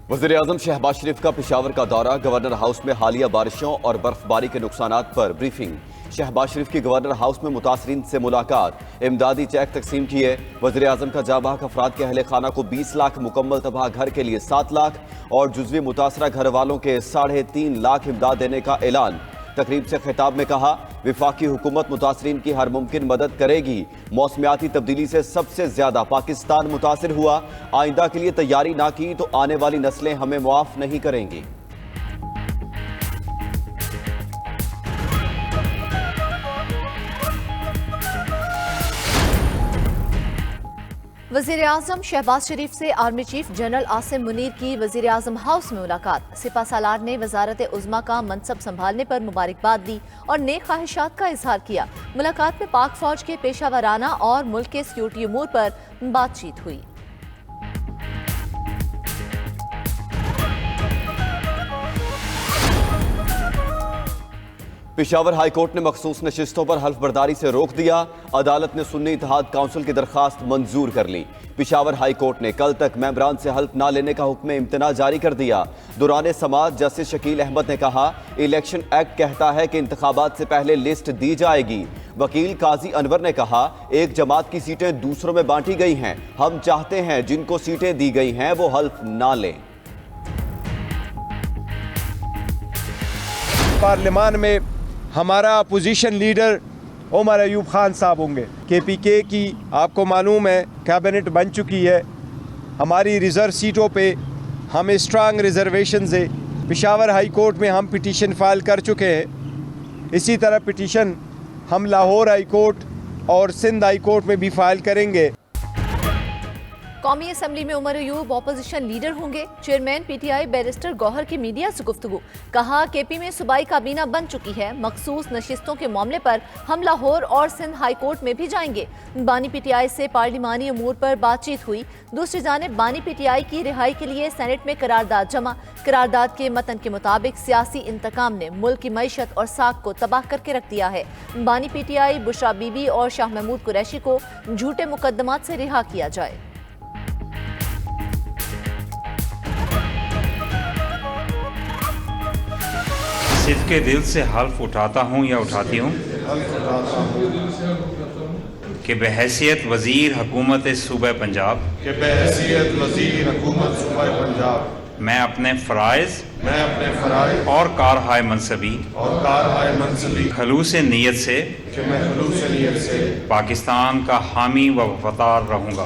वज़ीर-ए-आज़म शहबाज शरीफ का पेशावर का दौरा, गवर्नर हाउस में हालिया बारिशों और बर्फबारी के नुकसानात पर ब्रीफिंग। शहबाज शरीफ की गवर्नर हाउस में मुतासरीन से मुलाकात, इमदादी चेक तकसीम किए। वज़ीर-ए-आज़म का जाबाक अफराद के अहले खाना को 20 लाख, मुकम्मल तबाह घर के लिए 7 लाख और जुज़वी मुतासरा घर वालों के 3.5 लाख इमदाद देने का ऐलान। तकरीब से खिताब में कहा, विफाकी हुकूमत मुतासरीन की हर मुमकिन मदद करेगी। मौसमियाती तब्दीली से सबसे ज्यादा पाकिस्तान मुतासिर हुआ। आइंदा के लिए तैयारी ना की तो आने वाली नस्लें हमें मुआफ नहीं करेंगी। वज़ीर आज़म शहबाज शरीफ से army chief general Asim Munir की वज़ीर आज़म हाउस में मुलाकात। सिपा सालार ने वजारत उज़्मा का मनसब संभालने पर मुबारकबाद दी और नेक ख्वाहिशात का इजहार किया। मुलाकात में पाक फौज के पेशा वराना और मुल्क के सिक्योरिटी उमूर पर बातचीत हुई। पेशावर हाई कोर्ट ने मखसूस नशिस्तों पर हल्फ बर्दारी से रोक दिया। अदालत ने सुन्नी इत्तेहाद काउंसिल की दरखास्त मंजूर कर ली। पेशावर हाई कोर्ट ने कल तक मेंबरान से हल्फ ना लेने का हुक्म इम्तना जारी कर दिया। दौरान समाअत जस्टिस शकील अहमद ने कहा, इलेक्शन एक्ट कहता है कि इंतखाबात से पहले लिस्ट दी जाएगी। वकील काजी अनवर ने कहा, एक जमात की सीटें दूसरों में बांटी गई हैं। हम चाहते हैं जिनको सीटें दी गई हैं वो हल्फ ना लें। पार्लियामान में हमारा अपोजिशन लीडर उमर अयूब खान साहब होंगे। KPK की आपको मालूम है कैबिनेट बन चुकी है। हमारी रिज़र्व सीटों पे हमें स्ट्रांग रिजर्वेशन है। पेशावर हाई कोर्ट में हम पिटीशन फाइल कर चुके हैं। इसी तरह पिटीशन हम लाहौर हाई कोर्ट और सिंध हाई कोर्ट में भी फाइल करेंगे। कौमी असम्बली में उमर अयूब ऑपोजिशन लीडर होंगे। चेयरमैन PTI बैरिस्टर गौहर की मीडिया से गुफ्तगू, कहा KP में सूबाई काबीना बन चुकी है। मखसूस नशिस्तों के मामले पर हम लाहौर और सिंध हाई कोर्ट में भी जाएंगे। बानी PTI से पार्लिमानी अमूर पर बातचीत हुई। दूसरी जानिब बानी PTI की रिहाई के लिए सेनेट में करारदाद जमा। करारदाद के मतन के मुताबिक सियासी इंतकाम ने मुल्क की मईशत और साख को तबाह करके रख दिया है। बानी PTI बुशरा बीबी और शाह महमूद कुरैशी को झूठे मुकदमात से रिहा किया जाए। सिद्ध के दिल से हल्फ उठाता हूँ या उठाती हूँ कि बहैसियत वज़ीर हुकूमत सूबा पंजाब मैं अपने फ़राइज़ और कारहाय मनसबी खलूस नीयत से पाकिस्तान का हामी व वफादार रहूँगा।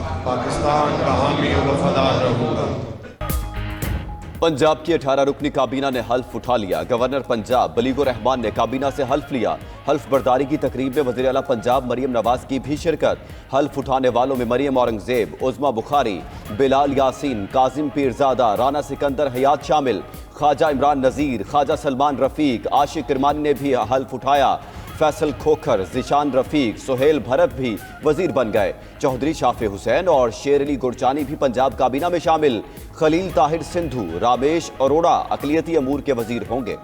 पंजाब की 18 रुकनी काबीना ने हल्फ उठा लिया। गवर्नर पंजाब बलीगुर रहमान ने काबीना से हल्फ लिया। हल्फ बर्दारी की तकरीब में वज़ीर आला पंजाब मरियम नवाज की भी शिरकत। हल्फ उठाने वालों में मरियम औरंगजेब, उज़्मा बुखारी, बिलाल यासीन, काजिम पीरजादा, राना सिकंदर हयात शामिल। ख्वाजा इमरान नज़ीर, ख्वाजा सलमान रफ़ीक, आशिक किरमानी ने भी हल्फ उठाया। फैसल खोखर, जिशान रफ़ीक, सुहेल भरत भी वजीर बन गए। चौधरी शाफे हुसैन और शेर अली गुरचानी भी पंजाब काबीना में शामिल। खलील ताहिर सिंधु, रामेश अरोड़ा अक़लियती अमूर के वजीर होंगे।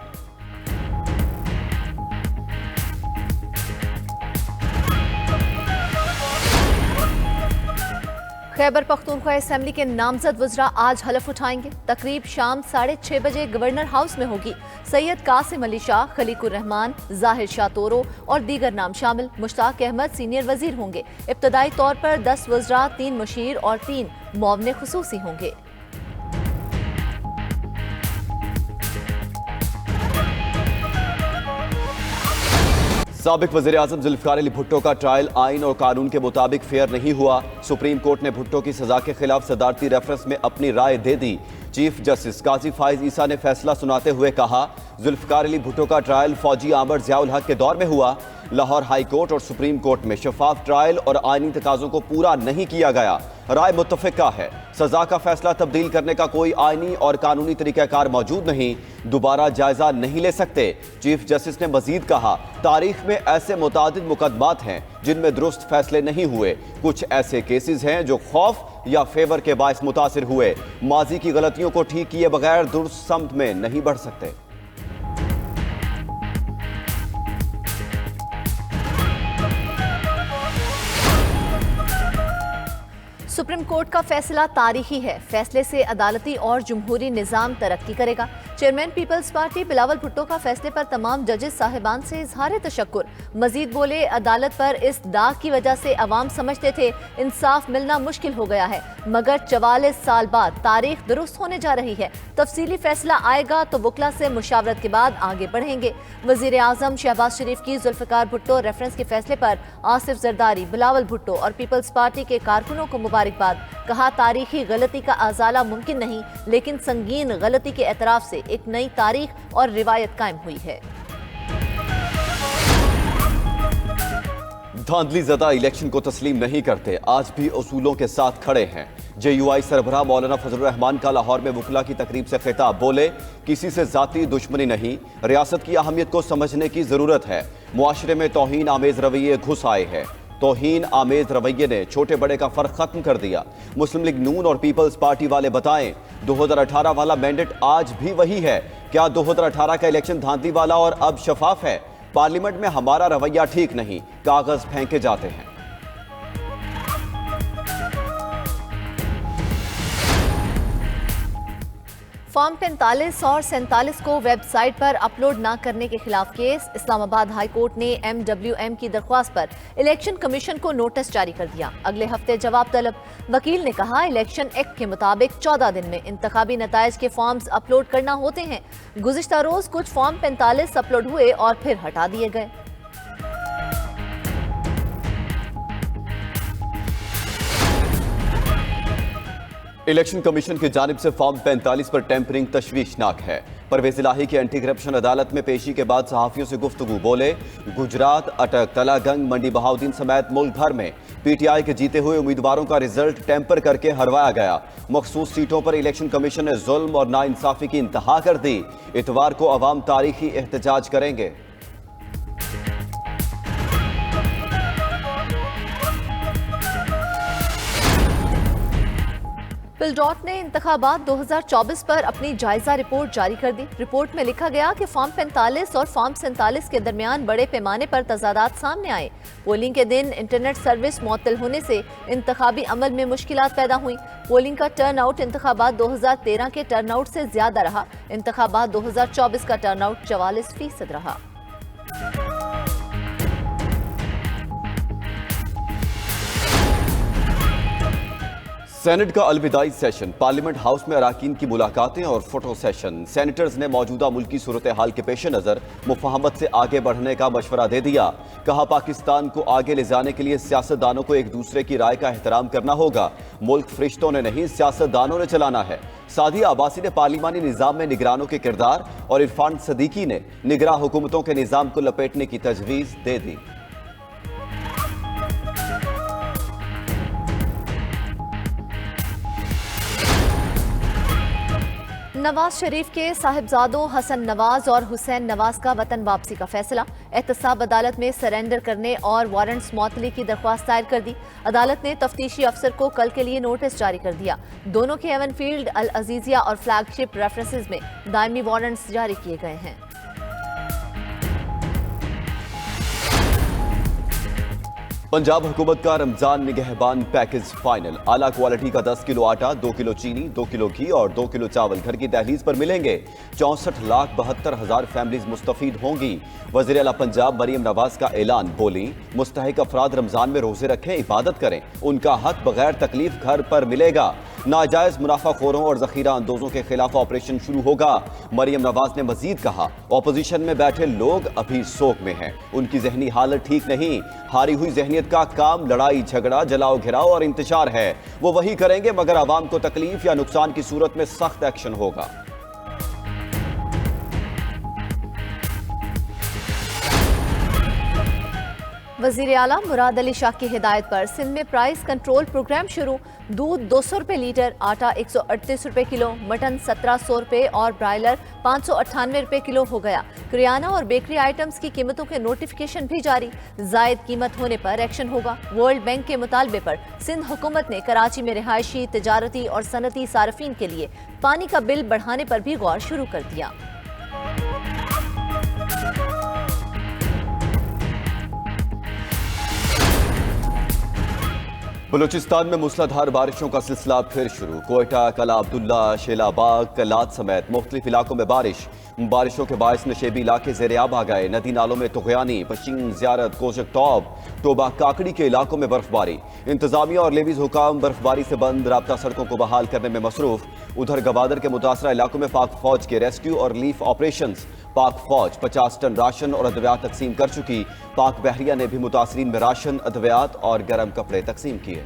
खैबर पख्तूनख्वा असेंबली के नामजद वज़रा आज हलफ उठाएंगे। तकरीब शाम 6:30 बजे गवर्नर हाउस में होगी। सैयद कासिम अली शाह, खलीकुर रहमान, जाहिर शाह तोरो और दीगर नाम शामिल। मुश्ताक अहमद सीनियर वजीर होंगे। इब्तदाई तौर पर 10 वज़रा, 3 मुशीर और 3 मुआवने खुसूसी होंगे। साबिक वज़ीर-ए-आज़म ज़ुल्फ़िकार अली भुट्टो का ट्रायल आइन और कानून के मुताबिक फेयर नहीं हुआ। सुप्रीम कोर्ट ने भुट्टो की सजा के खिलाफ सदारती रेफरेंस में अपनी राय दे दी। चीफ जस्टिस काजी फाइज ईसा ने फैसला सुनाते हुए कहा, ज़ुल्फ़िकार अली भुट्टो का ट्रायल फौजी आमर ज़ियाउल हक के दौर में हुआ। लाहौर हाई कोर्ट और सुप्रीम कोर्ट में शफाफ ट्रायल और आइनी तकाज़ों को पूरा नहीं किया गया। राय मुत्तफ़िका है। सजा का फैसला तब्दील करने का कोई आइनी और कानूनी तरीक़ाकार मौजूद नहीं। दोबारा जायजा नहीं ले सकते। चीफ जस्टिस ने मजीद कहा, तारीख में ऐसे मुतादिद मुकदमात हैं जिनमें दुरुस्त फैसले नहीं हुए। कुछ ऐसे केसेस हैं जो खौफ या फेवर के बायस मुतासिर हुए। माजी की गलतियों को ठीक किए बगैर दुरुस्त समत में नहीं बढ़ सकते। सुप्रीम कोर्ट का फैसला तारीखी है। फैसले से अदालती और जमहूरी निजाम तरक्की करेगा। Chairman people's party Bilawal Bhutto का फैसले पर तमाम जजेस साहिबान से इजहार तशक्कुर। मजीद बोले, अदालत पर इस दाग की वजह से अवाम समझते थे इंसाफ मिलना मुश्किल हो गया है, मगर 44 साल बाद तारीख दुरुस्त होने जा रही है। तफसीली फैसला आएगा तो वकला से मुशावरत के बाद आगे बढ़ेंगे। वजीर आजम शहबाज शरीफ की जुल्फिकार भुट्टो रेफरेंस के फैसले पर आसिफ जरदारी, बिलावल भुट्टो और पीपल्स पार्टी के कारकुनों को मुबारकबाद। कहा, तारीखी गलती का अजाला मुमकिन नहीं, लेकिन संगीन गलती के एतराफ से एक नई तारीख और रिवायत कायम हुई है। धांधली ज़दा इलेक्शन को तस्लीम नहीं करते, आज भी उसूलों के साथ खड़े हैं। JUI सरबराह मौलाना फजलुर रहमान का लाहौर में वकला की तकरीब से खिताब। बोले, किसी से जाती दुश्मनी नहीं, रियासत की अहमियत को समझने की जरूरत है। मुआशरे में तौहीन आमेज रवैये घुस आए हैं। तौहीन आमेज रवैये ने छोटे बड़े का फर्क खत्म कर दिया। मुस्लिम लीग नून और पीपल्स पार्टी वाले बताएं, 2018 वाला मैंडेट आज भी वही है। क्या 2018 का इलेक्शन धांधली वाला और अब शफाफ है? पार्लियामेंट में हमारा रवैया ठीक नहीं, कागज फेंके जाते हैं। फॉर्म 45 और 47 को वेबसाइट पर अपलोड न करने के खिलाफ केस। इस्लामाबाद हाई कोर्ट ने MWM की दरख्वास्त पर इलेक्शन कमीशन को नोटिस जारी कर दिया। अगले हफ्ते जवाब तलब। वकील ने कहा, इलेक्शन एक्ट के मुताबिक 14 दिन में इंतखाबी नताइज के फॉर्म्स अपलोड करना होते हैं। गुज़िश्ता रोज कुछ फॉर्म 45 अपलोड हुए और फिर हटा दिए गए। इलेक्शन कमीशन की जानिब से फॉर्म 45 पर टेम्परिंग तशवीशनाक है। परवेज इलाही की एंटी करप्शन अदालत में पेशी के बाद सहाफियों से गुफ्तगू। बोले, गुजरात, अटक, तलागंग, मंडी बहाउद्दीन समेत मुल्क भर में PTI के जीते हुए उम्मीदवारों का रिजल्ट टेम्पर करके हरवाया गया। मखसूस सीटों पर इलेक्शन कमीशन ने जुल्म और नाइंसाफी की इंतहा कर दी। इतवार को अवाम तारीखी एहतजाज करेंगे। पिलडॉट ने इंतखाबात 2024 पर अपनी जायजा रिपोर्ट जारी कर दी। रिपोर्ट में लिखा गया कि फॉर्म 45 और फॉर्म 47 के दरमियान बड़े पैमाने पर तजादात सामने आए। पोलिंग के दिन इंटरनेट सर्विस मुअत्तल होने से इंतखाबी अमल में मुश्किलात पैदा हुई। पोलिंग का टर्न आउट इंतखाबात 2013 के टर्न आउट से ज्यादा रहा। इंतखाबात 2024 का टर्न आउट 44% रहा। सेनेट का अलविदाई सेशन, पार्लियामेंट हाउस में अराकीन की मुलाकातें और फोटो सेशन। सेनेटर्स ने मौजूदा मुल्की सूरत हाल के पेश नज़र मुफाहमत से आगे बढ़ने का मशवरा दे दिया। कहा, पाकिस्तान को आगे ले जाने के लिए सियासतदानों को एक दूसरे की राय का एहतराम करना होगा। मुल्क फरिश्तों ने नहीं, सियासतदानों ने चलाना है। सादिया अब्बासी ने पार्लिमानी निज़ाम में निगरानों के किरदार और इरफान सदीकी ने निगरान हुकूमतों के निज़ाम को लपेटने की तजवीज़ दे दी। नवाज शरीफ के साहिबजादों हसन नवाज और हुसैन नवाज का वतन वापसी का फैसला। एहतसाब अदालत में सरेंडर करने और वारंट्स मुअत्तली की दरख्वास्त दायर कर दी। अदालत ने तफ्तीशी अफसर को कल के लिए नोटिस जारी कर दिया। दोनों के एवनफील्ड, अल अजीजिया और फ्लैगशिप रेफरेंसेस में दायमी वारंट्स जारी किए गए हैं। पंजाब हुकूमत का रमजान निगहबान पैकेज फाइनल। आला क्वालिटी का 10 किलो आटा, 2 किलो चीनी, 2 किलो घी और 2 किलो चावल घर की दहलीज पर मिलेंगे। 64,72,000 फैमिलीज मुस्तफीद होंगी। वज़ीर आला पंजाब मरियम नवाज का ऐलान। बोली, मुस्तहिक अफराद रमजान में रोजे रखें, इबादत करें, उनका हक बगैर तकलीफ घर पर मिलेगा। नाजायज मुनाफाखोरों और जखीरा अंदोजों के खिलाफ ऑपरेशन शुरू होगा। मरियम नवाज ने मजीद कहा, ऑपोजिशन में बैठे लोग अभी सोग में हैं, उनकी जहनी हालत ठीक नहीं। हारी हुई जहनीत का काम लड़ाई झगड़ा, जलाओ घिराओ और इंतशार है। वो वही करेंगे मगर आवाम को तकलीफ या नुकसान की सूरत में सख्त एक्शन होगा। वजीर आला मुराद अली शाह की हिदायत पर सिंध में प्राइस कंट्रोल प्रोग्राम शुरू। दूध 200 रुपये लीटर, आटा 138 रुपये किलो, मटन 1700 रुपये और ब्रायलर 598 रुपये किलो हो गया। करियाना और बेकरी आइटम्स की कीमतों के नोटिफिकेशन भी जारी। जायद कीमत होने पर एक्शन होगा। वर्ल्ड बैंक के मुतालबे पर सिंध हुकूमत ने कराची में रिहायशी, तिजारती और सनती सार्फिन के लिए पानी का बिल बढ़ाने पर भी गौर शुरू कर दिया। बलूचिस्तान में मूसलाधार बारिशों का सिलसिला फिर शुरू। कोयटा, कला अब्दुल्ला, शेलाबाग, कलात समेत मुख्तलिफ इलाकों में बारिशों के बायस नशेबी इलाके ज़ेर-ए-आब आ गए। नदी नालों में तुग़यानी, पश्चिम ज़ियारत, कोशक टॉप, टोबा काकड़ी के इलाकों में बर्फबारी। इंतजामिया और लेवीज हुकाम बर्फबारी से बंद राब्ता सड़कों को बहाल करने में मसरूफ। उधर गवादर के मुतासरा इलाकों में पाक फौज के रेस्क्यू और रिलीफ ऑपरेशन। पाक फौज 50 टन राशन और अद्वियात तकसीम कर चुकी। पाक बहरिया ने भी मुतासरीन में राशन, अद्वियात और गर्म कपड़े तकसीम किए।